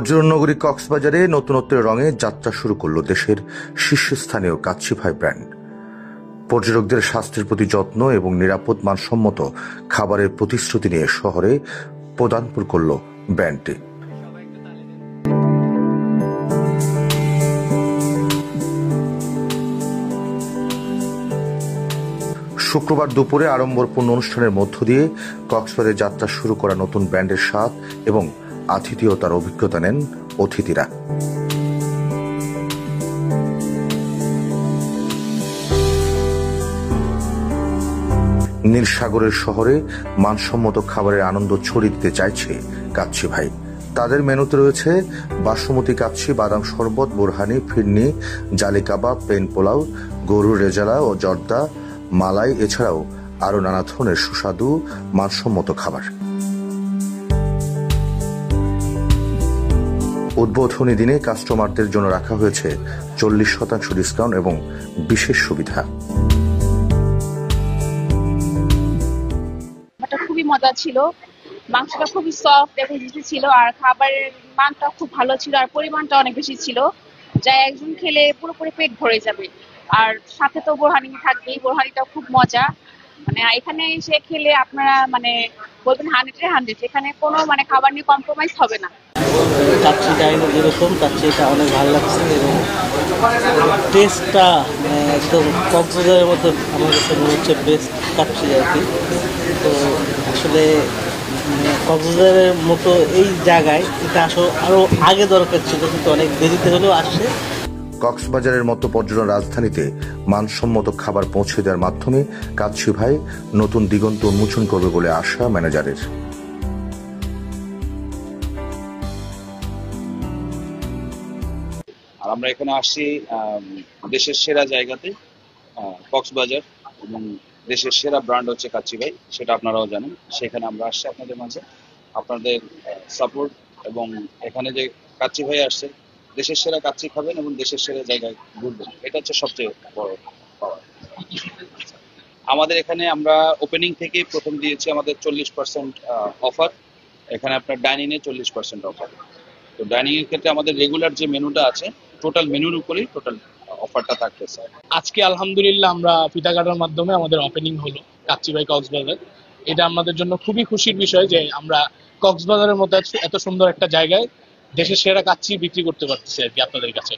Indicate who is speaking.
Speaker 1: পর্যটন নগরী কক্সবাজারে নতুনত্বের রঙে যাত্রা শুরু করল দেশের শীর্ষস্থানীয় কাচ্চি ভাই ব্র্যান্ড। পর্যটকদের স্বাস্থ্যের প্রতি যত্ন এবং নিরাপদ মানসম্মত খাবারের প্রতিশ্রুতি নিয়ে শহরে পদার্পণ করল ব্র্যান্ডটি। শুক্রবার দুপুরে আড়ম্বরপূর্ণ অনুষ্ঠানের মধ্য দিয়ে কক্সবাজারে যাত্রা শুরু করা নতুন ব্র্যান্ডের স্বাদ এবং আতিথেয়তার অভিজ্ঞতা নেন অতিথিরা। নীল সাগরের শহরে মানসম্মত খাবারের আনন্দ ছড়িয়ে দিতে চাইছে কাচ্চি ভাই। তাদের মেনুতে রয়েছে বাসমতি কাচ্চি, বাদাম শরবত, বোরহানি, ফিরনি, জালি কাবাব, প্লেন পোলাও, গরুর রেজালা ও জর্দা, মালাই, এছাড়াও আরো নানা ধরনের সুস্বাদু মানসম্মত খাবার। উদ্বোধনী দিনে কাস্টমারদের জন্য রাখা হয়েছে 40% ডিসকাউন্ট এবং বিশেষ সুবিধা।
Speaker 2: খুবই মজা ছিল, মাংসটা খুবই সফট এবং জুসি ছিল, আর খাবারের মানটা খুব ভালো ছিল, আর পরিমাণটা অনেক বেশি ছিল, যা একজন খেলে পুরোপুরি পেট ভরে যাবে। আর সাথে তো বোরহানি থাকবেই, বোরহানিটাও খুব মজা। মানে এখানে এসে খেলে আপনারা বলবেন 100-100, এখানে কোনো খাবার নিয়ে কম্প্রোমাইজ হবে না।
Speaker 3: কাচ্চি ডাইনো যেরকম কাচ্চি, এটা অনেক ভালো লাগছে এবং টেস্টটা একদম কক্সবাজারের মতো আমার কাছে মনে হচ্ছে বেস্ট কাচ্চি আর কি। তো আসলে কক্সবাজারের মতো এই জায়গায় এটা আসলে আরও আগে দরকার ছিল, কিন্তু অনেক দেরিতে হলেও আসছে।
Speaker 1: কক্সবাজারের মতো পর্যটন রাজধানীতে মানসম্মত খাবার পৌঁছে দেওয়ার মাধ্যমে কাচ্চি ভাই নতুন দিগন্ত উন্মোচন করবে বলে আশা ম্যানেজারের।
Speaker 4: আর আমরা এখানে আসছি দেশের সেরা জায়গাতে, কক্সবাজার, এবং দেশের সেরা ব্র্যান্ড হচ্ছে কাচ্চি ভাই, সেটা আপনারাও জানেন। সেখানে আমরা আসছি আপনাদের মাঝে, আপনাদের সাপোর্ট এবং এখানে যে কাচ্চি ভাই আসছে, দেশের সেরা কাচ্চি খাবেন এবং দেশের সেরা জায়গায় ঘুরবেন, এটা হচ্ছে সবচেয়ে বড় পাওয়া। আমাদের এখানে আমরা ওপেনিং থেকে প্রথম দিয়েছি আমাদের 40% অফার। এখানে আপনার ডাইনিং এ 40% অফার। তো ডাইনিং এর ক্ষেত্রে আমাদের রেগুলার যে মেনুটা আছে, টোটাল মেনুর উপরেই টোটাল অফারটা থাকতেছে।
Speaker 5: আজকে আলহামদুলিল্লাহ আমরা ফিতা কাটার মাধ্যমে আমাদের ওপেনিং হলো কাচ্চি ভাই কক্সবাজার। এটা আমাদের জন্য খুবই খুশির বিষয় যে আমরা কক্সবাজারের মতো এত সুন্দর একটা জায়গায় দেশের সেরা কাচ্চি বিক্রি করতে পারতেছি আর কি আপনাদের কাছে।